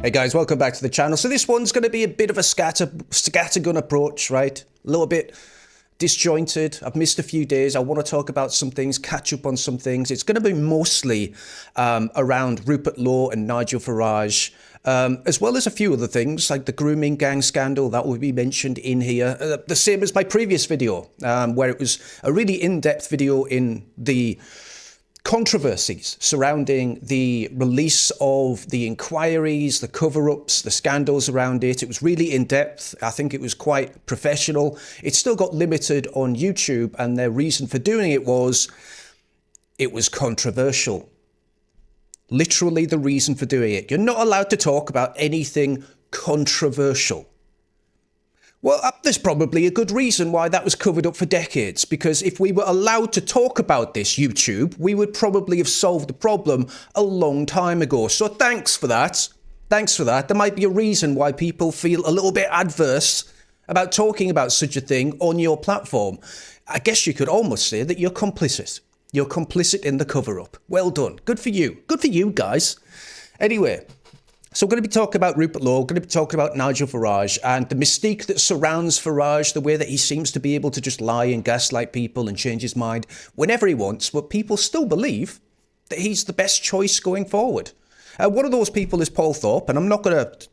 Hey guys, welcome back to the channel. So this one's going to be a bit of a scattergun approach, right? A little bit disjointed. I've missed a few days. I want to talk about some things, catch up on some things. It's going to be mostly around Rupert Law and Nigel Farage, as well as a few other things like the grooming gang scandal that will be mentioned in here. The same as my previous video, where it was a really in-depth video in the controversies surrounding the release of the inquiries, the cover-ups, the scandals around it. It was really in-depth. I think it was quite professional. It still got limited on YouTube, and their reason for doing it was controversial. Literally the reason for doing it. You're not allowed to talk about anything controversial. Well, there's probably a good reason why that was covered up for decades, because if we were allowed to talk about this, YouTube, we would probably have solved the problem a long time ago. So thanks for that. Thanks for that. There might be a reason why people feel a little bit adverse about talking about such a thing on your platform. I guess you could almost say that you're complicit. You're complicit in the cover-up. Well done. Good for you. Good for you, guys. Anyway, so we're going to be talking about Rupert Law, we're going to be talking about Nigel Farage and the mystique that surrounds Farage, the way that he seems to be able to just lie and gaslight people and change his mind whenever he wants, but people still believe that he's the best choice going forward. One of those people is Paul Thorpe, and I'm not going to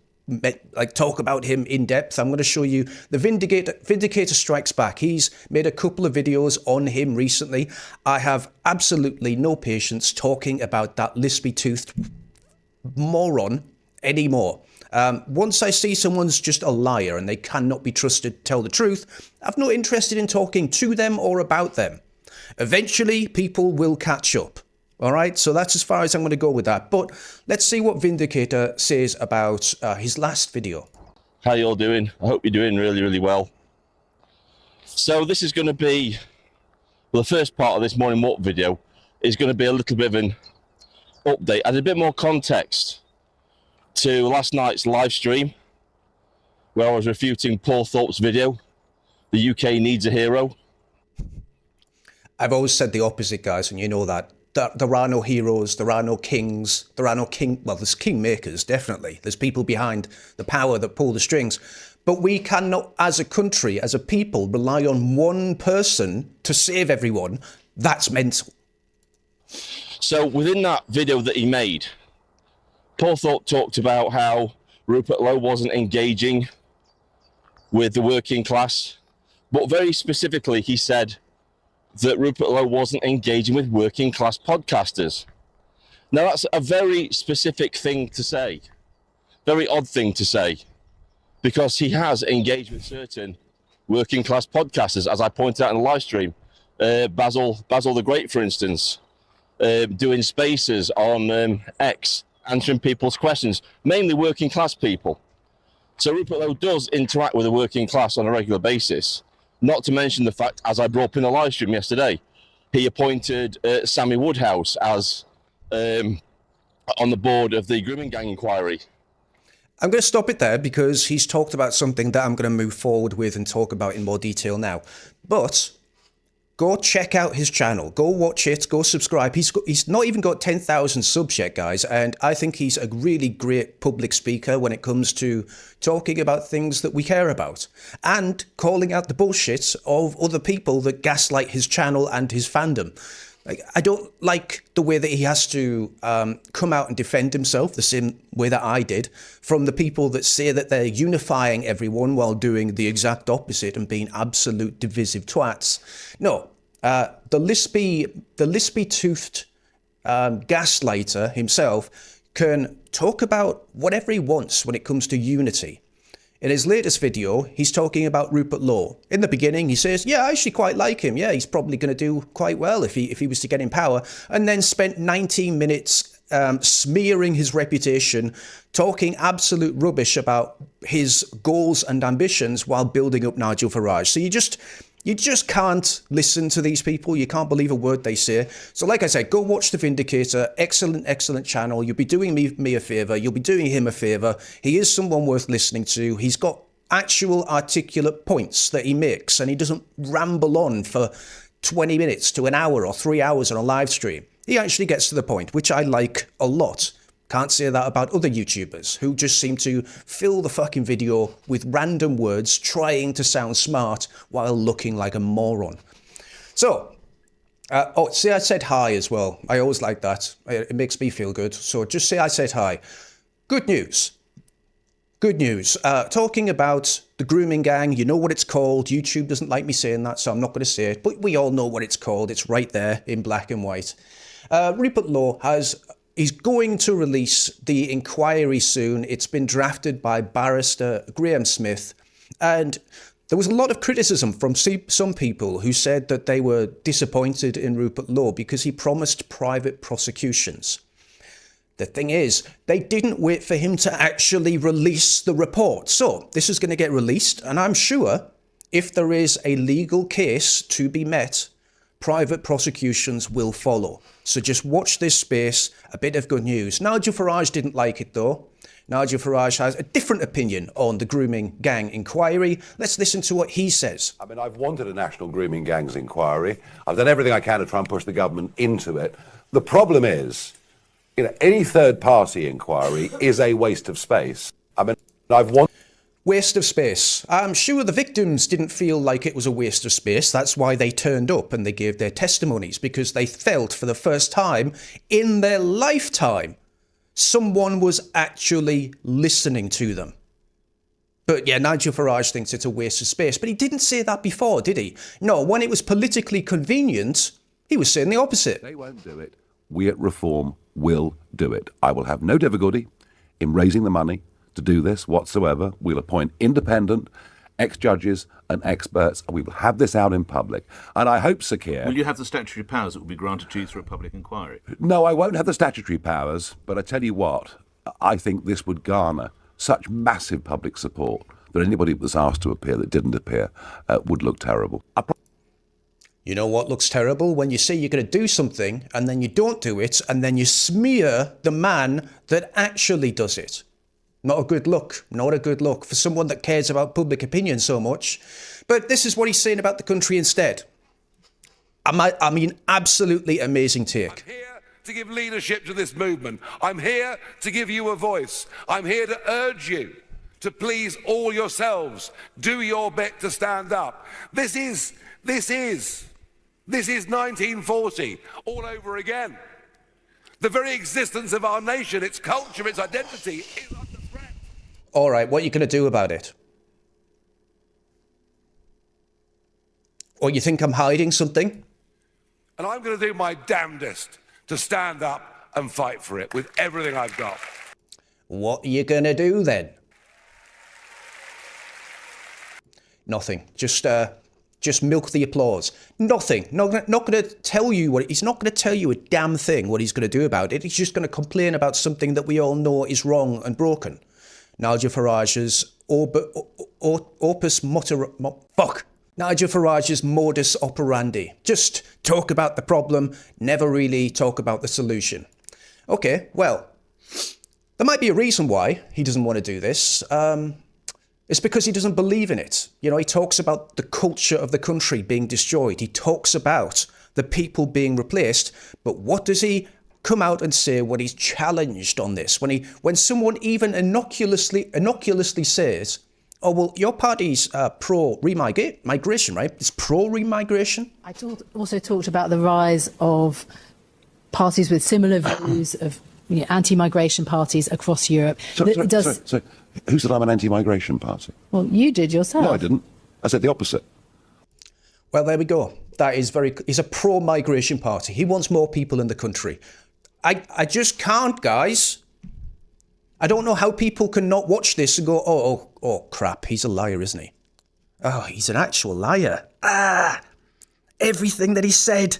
talk about him in depth. I'm going to show you the Vindicator Strikes Back. He's made a couple of videos on him recently. I have absolutely no patience talking about that lispy-toothed moron anymore. Once I see someone's just a liar and they cannot be trusted to tell the truth, I've no interest in talking to them or about them. Eventually, people will catch up. All right, so that's as far as I'm going to go with that. But let's see what Vindicator says about his last video. How you all doing? I hope you're doing really, really well. So this is going to be, well, the first part of this morning walk video is going to be a little bit of an update, add a bit more context to last night's live stream where I was refuting Paul Thorpe's video, "The UK Needs a Hero." I've always said the opposite, guys, and you know that. There are no heroes, there are no kings, well, there's kingmakers, definitely. There's people behind the power that pull the strings. But we cannot, as a country, as a people, rely on one person to save everyone. That's mental. So within that video that he made, Paul Thorpe talked about how Rupert Lowe wasn't engaging with the working class, but very specifically he said that Rupert Lowe wasn't engaging with working class podcasters. Now that's a very specific thing to say, very odd thing to say, because he has engaged with certain working class podcasters, as I pointed out in the live stream. Basil the Great, for instance, doing spaces on X, answering people's questions, mainly working class people. So Rupert Lowe does interact with the working class on a regular basis. Not to mention the fact, as I brought up in the live stream yesterday, he appointed Sammy Woodhouse as on the board of the grooming gang inquiry. I'm going to stop it there because he's talked about something that I'm going to move forward with and talk about in more detail now. But go check out his channel. Go watch it. Go subscribe. He's not even got 10,000 subs yet, guys. And I think he's a really great public speaker when it comes to talking about things that we care about and calling out the bullshit of other people that gaslight his channel and his fandom. I don't like the way that he has to come out and defend himself the same way that I did from the people that say that they're unifying everyone while doing the exact opposite and being absolute divisive twats. No, the lispy-toothed gaslighter himself can talk about whatever he wants when it comes to unity. In his latest video, he's talking about Rupert Law. In the beginning, he says, yeah, I actually quite like him. Yeah, he's probably going to do quite well if he was to get in power. And then spent 19 minutes smearing his reputation, talking absolute rubbish about his goals and ambitions while building up Nigel Farage. So you just can't listen to these people. You can't believe a word they say. So like I said, go watch The Vindicator. Excellent channel. You'll be doing me a favour. You'll be doing him a favour. He is someone worth listening to. He's got actual articulate points that he makes, and he doesn't ramble on for 20 minutes to an hour or 3 hours on a live stream. He actually gets to the point, which I like a lot. Can't say that about other YouTubers who just seem to fill the fucking video with random words trying to sound smart while looking like a moron. So, say I said hi as well. I always like that. It makes me feel good. So just say I said hi. Good news. Good news. Talking about the grooming gang, you know what it's called. YouTube doesn't like me saying that, so I'm not going to say it. But we all know what it's called. It's right there in black and white. Rupert Law he's going to release the inquiry soon. It's been drafted by barrister Graham Smith. And there was a lot of criticism from some people who said that they were disappointed in Rupert Law because he promised private prosecutions. The thing is, they didn't wait for him to actually release the report. So this is going to get released, and I'm sure if there is a legal case to be met, private prosecutions will follow. So just watch this space. A bit of good news. Nigel Farage didn't like it though. Nigel Farage has a different opinion on the grooming gang inquiry. Let's listen to what he says. I mean, I've wanted a national grooming gangs inquiry. I've done everything I can to try and push the government into it. The problem is, any third-party inquiry is a waste of space. I mean, Waste of space. I'm sure the victims didn't feel like it was a waste of space. That's why they turned up and they gave their testimonies, because they felt for the first time in their lifetime someone was actually listening to them. But yeah, Nigel Farage thinks it's a waste of space. But he didn't say that before, did he? No, when it was politically convenient, he was saying the opposite. They won't do it. We at Reform will do it. I will have no difficulty in raising the money to do this whatsoever. We'll appoint independent ex-judges and experts, and we will have this out in public. And I hope, Sir Keir... Will you have the statutory powers that will be granted to you through a public inquiry? No, I won't have the statutory powers, but I tell you what, I think this would garner such massive public support that anybody that was asked to appear that didn't appear would look terrible. You know what looks terrible? When you say you're going to do something and then you don't do it and then you smear the man that actually does it. Not a good look. Not a good look for someone that cares about public opinion so much. But this is what he's saying about the country instead. I mean, absolutely amazing take. I'm here to give leadership to this movement. I'm here to give you a voice. I'm here to urge you to please all yourselves. Do your bit to stand up. This is 1940 all over again. The very existence of our nation, its culture, its identity is under threat. All right, what are you going to do about it? Or you think I'm hiding something? And I'm going to do my damnedest to stand up and fight for it with everything I've got. What are you going to do then? Nothing. Just milk the applause. Nothing. Not going to tell you what... He's not going to tell you a damn thing what he's going to do about it. He's just going to complain about something that we all know is wrong and broken. Nigel Farage's Nigel Farage's modus operandi. Just talk about the problem, never really talk about the solution. Okay, well, there might be a reason why he doesn't want to do this. It's because he doesn't believe in it. You know, he talks about the culture of the country being destroyed. He talks about the people being replaced. But what does he come out and say when he's challenged on this? When someone even innocuously says, oh, well, your party's pro-remigration, right? It's pro-remigration. I also talked about the rise of parties with similar views of anti-migration parties across Europe. So, who said I'm an anti-migration party? Well, you did yourself. No, I didn't. I said the opposite. Well, there we go. He's a pro-migration party. He wants more people in the country. I just can't, guys. I don't know how people can not watch this and go, oh, crap, he's a liar, isn't he? Oh, he's an actual liar. Everything that he said,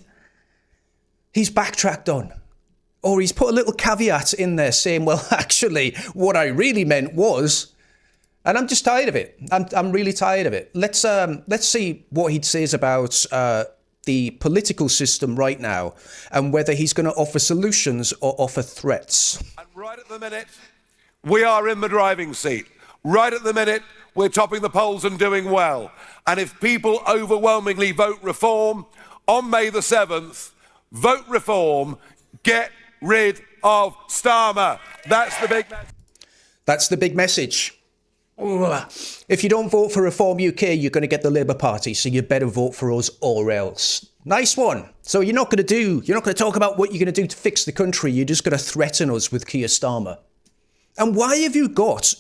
he's backtracked on. Or he's put a little caveat in there saying, well, actually, what I really meant was... And I'm just tired of it. I'm really tired of it. Let's see what he says about the political system right now and whether he's going to offer solutions or offer threats. And right at the minute, we are in the driving seat. Right at the minute, we're topping the polls and doing well. And if people overwhelmingly vote Reform on May the 7th, vote Reform, get rid of Starmer. That's the big message. That's the big message. If you don't vote for Reform UK, you're going to get the Labour Party, so you better vote for us or else. Nice one. So you're not going to talk about what you're going to do to fix the country. You're just going to threaten us with Keir Starmer. And why have you got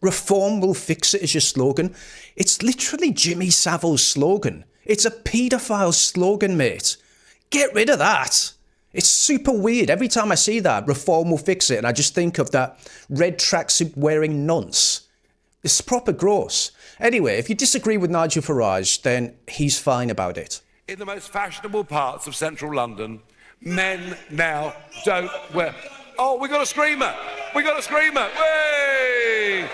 Reform will fix it as your slogan? It's literally Jimmy Savile's slogan. It's a paedophile slogan, mate. Get rid of that. It's super weird. Every time I see that, Reform will fix it, and I just think of that red tracksuit wearing nonce. It's proper gross. Anyway, if you disagree with Nigel Farage, then he's fine about it. In the most fashionable parts of central London, men now don't wear... Oh, we got a screamer! We got a screamer! Way!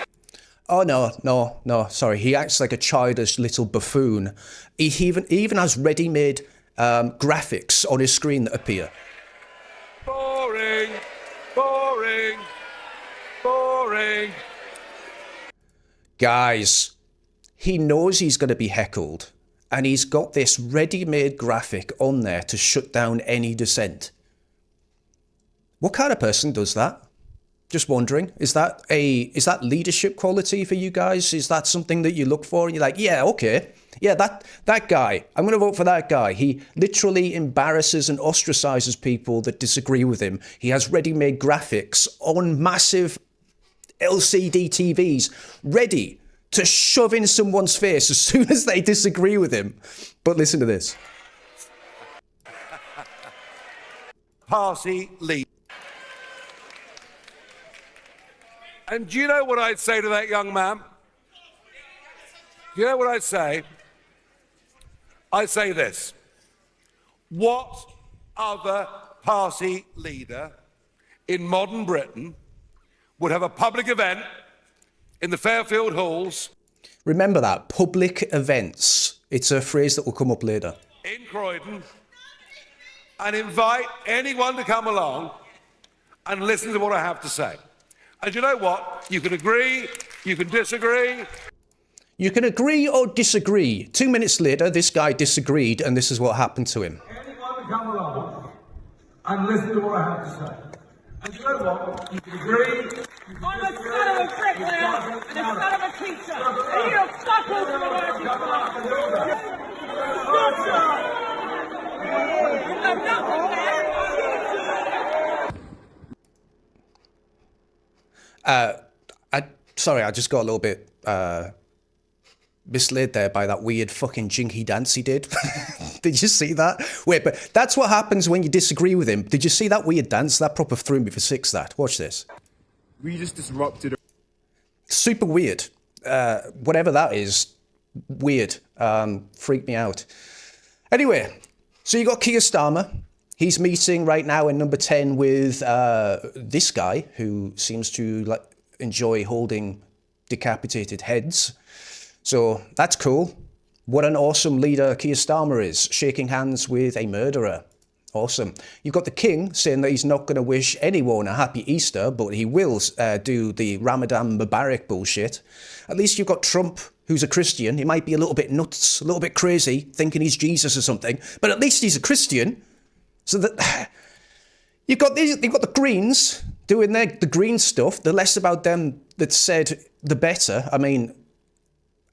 Oh, no, sorry. He acts like a childish little buffoon. He even has ready-made graphics on his screen that appear. Boring, boring, boring. Guys, he knows he's going to be heckled, and he's got this ready-made graphic on there to shut down any dissent. What kind of person does that? Just wondering, is that leadership quality for you guys? Is that something that you look for and you're like, yeah, okay, yeah, that guy, I'm going to vote for that guy. He literally embarrasses and ostracizes people that disagree with him. He has ready-made graphics on massive LCD TVs ready to shove in someone's face as soon as they disagree with him. But listen to this. Party leader. And do you know what I'd say to that young man? Do you know what I'd say? I'd say this. What other party leader in modern Britain would have a public event in the Fairfield Halls? Remember that, public events. It's a phrase that will come up later. In Croydon, and invite anyone to come along and listen to what I have to say. And you know what? You can agree, you can disagree. You can agree or disagree. 2 minutes later, this guy disagreed, and this is what happened to him. Anyone to come along and listen to what I have to say. And you know what? You can agree. I'm a son of a bricklayer and a son of a teacher. And you're suckers for the working class. You've done nothing there. Sorry, I just got a little bit misled there by that weird fucking jinky dance he did. Did you see that? Wait, but that's what happens when you disagree with him. Did you see that weird dance? That proper threw me for six, that. Watch this. We just disrupted. Super weird. Whatever that is, weird. Freaked me out. Anyway, so you got Keir Starmer. He's meeting right now in number 10 with this guy who seems to enjoy holding decapitated heads. So that's cool. What an awesome leader Keir Starmer is, shaking hands with a murderer. Awesome. You've got the king saying that he's not going to wish anyone a happy Easter, but he will do the Ramadan Mubarak bullshit. At least you've got Trump, who's a Christian. He might be a little bit nuts, a little bit crazy, thinking he's Jesus or something, but at least he's a Christian. So that you've got the Greens doing the green stuff. The less about them that said, the better. I mean,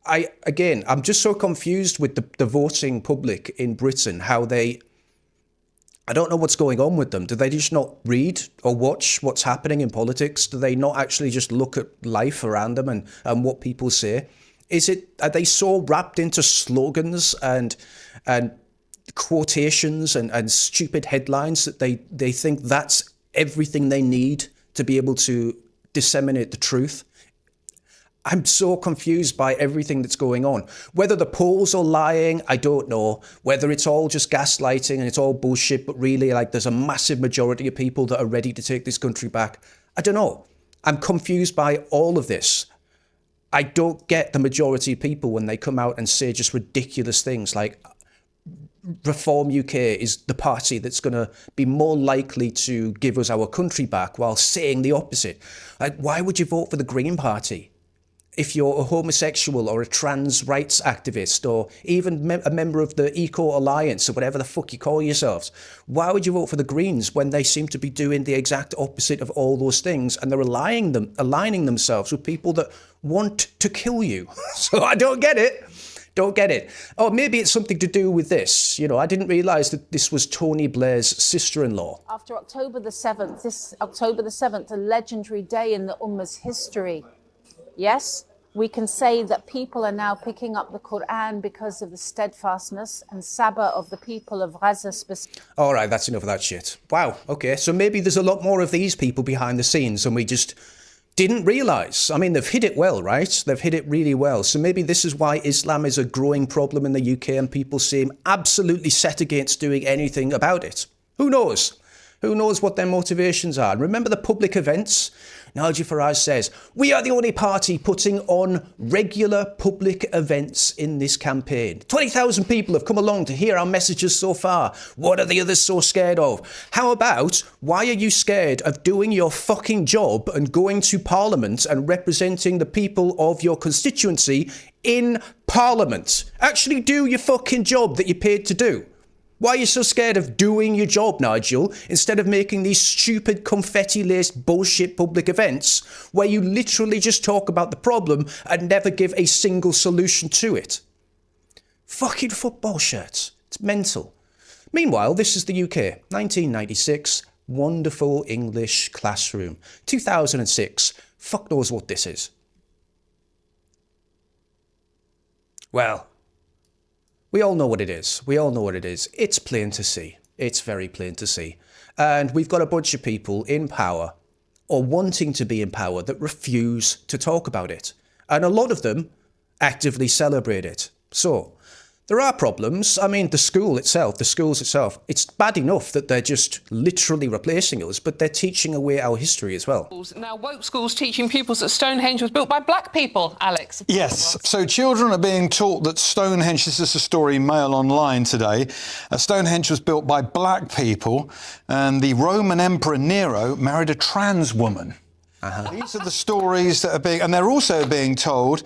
I'm just so confused with the voting public in Britain, how I don't know what's going on with them. Do they just not read or watch what's happening in politics? Do they not actually just look at life around them and what people say? Are they so wrapped into slogans and quotations and stupid headlines that they think that's everything they need to be able to disseminate the truth? I'm so confused by everything that's going on. Whether the polls are lying, I don't know. Whether it's all just gaslighting and it's all bullshit, but really there's a massive majority of people that are ready to take this country back. I don't know. I'm confused by all of this. I don't get the majority of people when they come out and say just ridiculous things like Reform UK is the party that's going to be more likely to give us our country back, while saying the opposite. Why would you vote for the Green Party? if you're a homosexual or a trans rights activist or even a member of the Eco Alliance or whatever the fuck you call yourselves, why would you vote for the Greens when they seem to be doing the exact opposite of all those things, and they're aligning themselves with people that want to kill you? So I don't get it. Don't get it. Oh, maybe it's something to do with this. You know, I didn't realise that this was Tony Blair's sister-in-law. After October the 7th, this October the 7th, a legendary day in the Ummah's history. Yes, we can say that people are now picking up the Quran because of the steadfastness and sabr of the people of Gaza specifically. All right, that's enough of that shit. Wow, okay, so maybe there's a lot more of these people behind the scenes and we just didn't realise. I mean, they've hit it well, right? They've hit it really well. So maybe this is why Islam is a growing problem in the UK and people seem absolutely set against doing anything about it. Who knows? Who knows what their motivations are? Remember the public events? Nigel Farage says, we are the only party putting on regular public events in this campaign. 20,000 people have come along to hear our messages so far. What are the others so scared of? How about, why are you scared of doing your fucking job and going to Parliament and representing the people of your constituency in Parliament? Actually do your fucking job that you're paid to do. Why are you so scared of doing your job, Nigel, instead of making these stupid confetti-laced bullshit public events where you literally just talk about the problem and never give a single solution to it? Fucking football shirts. It's mental. Meanwhile, this is the UK. 1996, wonderful English classroom. 2006, fuck knows what this is. Well, we all know what it is. We all know what it is. It's plain to see. It's very plain to see. And we've got a bunch of people in power or wanting to be in power that refuse to talk about it. And a lot of them actively celebrate it. So there are problems. I mean, the schools itself, it's bad enough that they're just literally replacing us, but they're teaching away our history as well. Now, woke schools teaching pupils that Stonehenge was built by black people, Alex. Yes, so children are being taught that Stonehenge, this is a story Mail Online today, Stonehenge was built by black people and the Roman Emperor Nero married a trans woman. These are the stories that are being, and they're also being told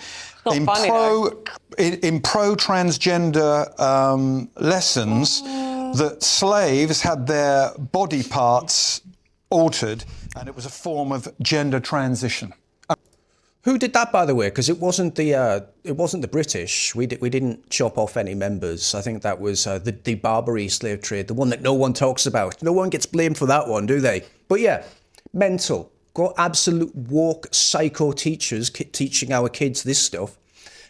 in pro-transgender lessons that slaves had their body parts altered and it was a form of gender transition. Who did that, by the way? Because it wasn't the British. We didn't chop off any members. I think that was the Barbary slave trade, the one that no one talks about. No one gets blamed for that one, do they? But yeah, mental. Got absolute woke psycho teachers teaching our kids this stuff.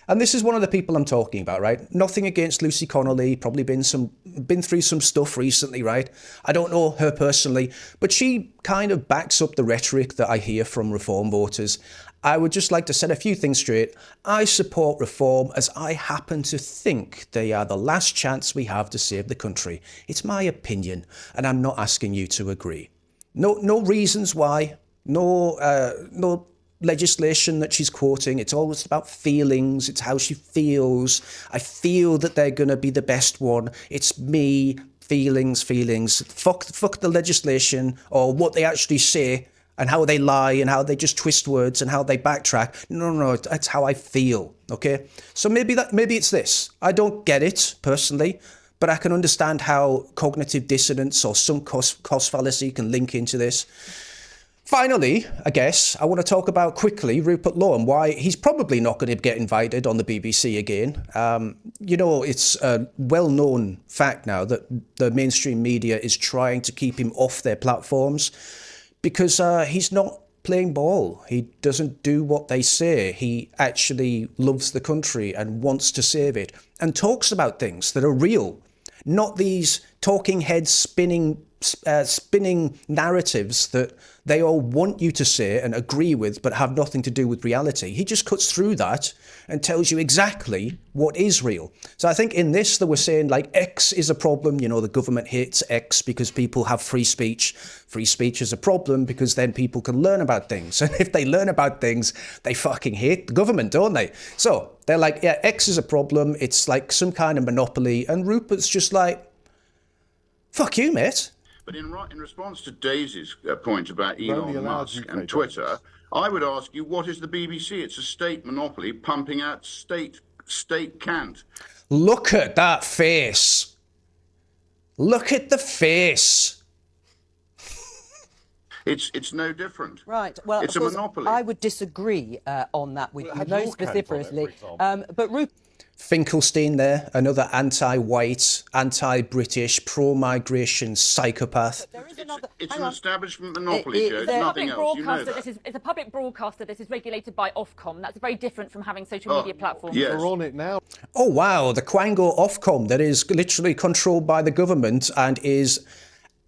And this is one of the people I'm talking about, right? Nothing against Lucy Connolly, probably been through some stuff recently, right? I don't know her personally, but she kind of backs up the rhetoric that I hear from reform voters. I would just like to set a few things straight. I support reform as I happen to think they are the last chance we have to save the country. It's my opinion, and I'm not asking you to agree. No reasons why. No legislation that she's quoting. It's always about feelings. It's how she feels. I feel that they're going to be the best one. It's me, feelings. Fuck the legislation or what they actually say and how they lie and how they just twist words and how they backtrack. No, that's how I feel, okay? So maybe it's this. I don't get it, personally, but I can understand how cognitive dissonance or some cost fallacy can link into this. Finally, I guess, I want to talk about quickly Rupert Lowe and why he's probably not going to get invited on the BBC again. You know, it's a well-known fact now that the mainstream media is trying to keep him off their platforms because he's not playing ball. He doesn't do what they say. He actually loves the country and wants to save it and talks about things that are real, not these talking heads spinning narratives that they all want you to say and agree with but have nothing to do with reality. He just cuts through that and tells you exactly what is real. So I think in this they were saying like X is a problem, you know, the government hates X because people have free speech. Free speech is a problem because then people can learn about things. And if they learn about things, they fucking hate the government, don't they? So they're like, yeah, X is a problem. It's like some kind of monopoly. And Rupert's just like, fuck you, mate. But in response to Daisy's point about only Elon allowed Musk UK and Twitter, I would ask you, what is the BBC? It's a state monopoly pumping out state cant. Look at that face. Look at the face. It's no different. Right. Well, it's of a course, monopoly. I would disagree on that with you most specifically. But Rupert Finkelstein there, another anti-white, anti-British, pro-migration psychopath. It's an establishment monopoly, Joe. It's nothing else. You know that. It's a public broadcaster that is regulated by Ofcom. That's very different from having social media platforms. Yes. We're on it now. Oh wow, the Quango Ofcom that is literally controlled by the government and is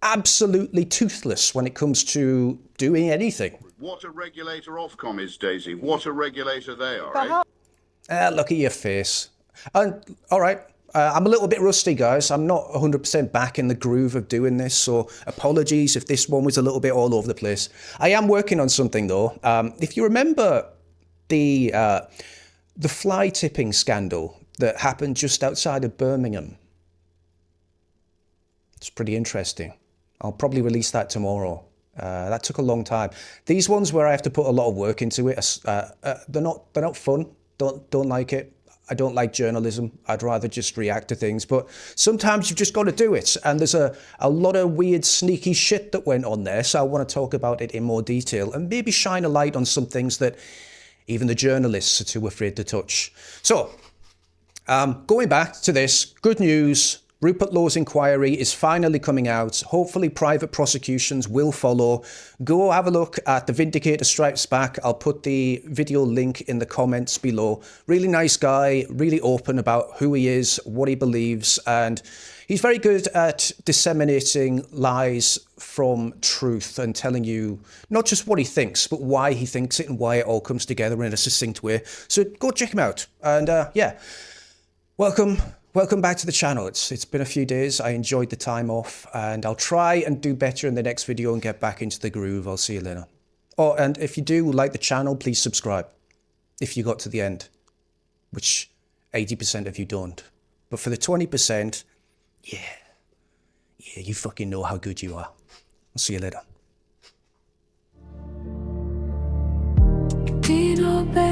absolutely toothless when it comes to doing anything. What a regulator Ofcom is, Daisy. What a regulator they are, Look at your face. And all right, I'm a little bit rusty, guys. I'm not 100% back in the groove of doing this, so apologies if this one was a little bit all over the place. I am working on something though. If you remember the fly tipping scandal that happened just outside of Birmingham, it's pretty interesting. I'll probably release that tomorrow. That took a long time. These ones where I have to put a lot of work into it, they're not fun. Don't like it. I don't like journalism. I'd rather just react to things. But sometimes you've just got to do it. And there's a lot of weird, sneaky shit that went on there. So I want to talk about it in more detail and maybe shine a light on some things that even the journalists are too afraid to touch. So going back to this, good news. Rupert Law's inquiry is finally coming out. Hopefully private prosecutions will follow. Go have a look at The Vindicator Strikes Back. I'll put the video link in the comments below. Really nice guy, really open about who he is, what he believes, and he's very good at disseminating lies from truth and telling you not just what he thinks, but why he thinks it and why it all comes together in a succinct way. So go check him out. And yeah, Welcome back to the channel. It's been a few days. I enjoyed the time off and I'll try and do better in the next video and get back into the groove. I'll see you later. Oh, and if you do like the channel, please subscribe. If you got to the end, which 80% of you don't. But for the 20%, yeah, you fucking know how good you are. I'll see you later. Dinobane.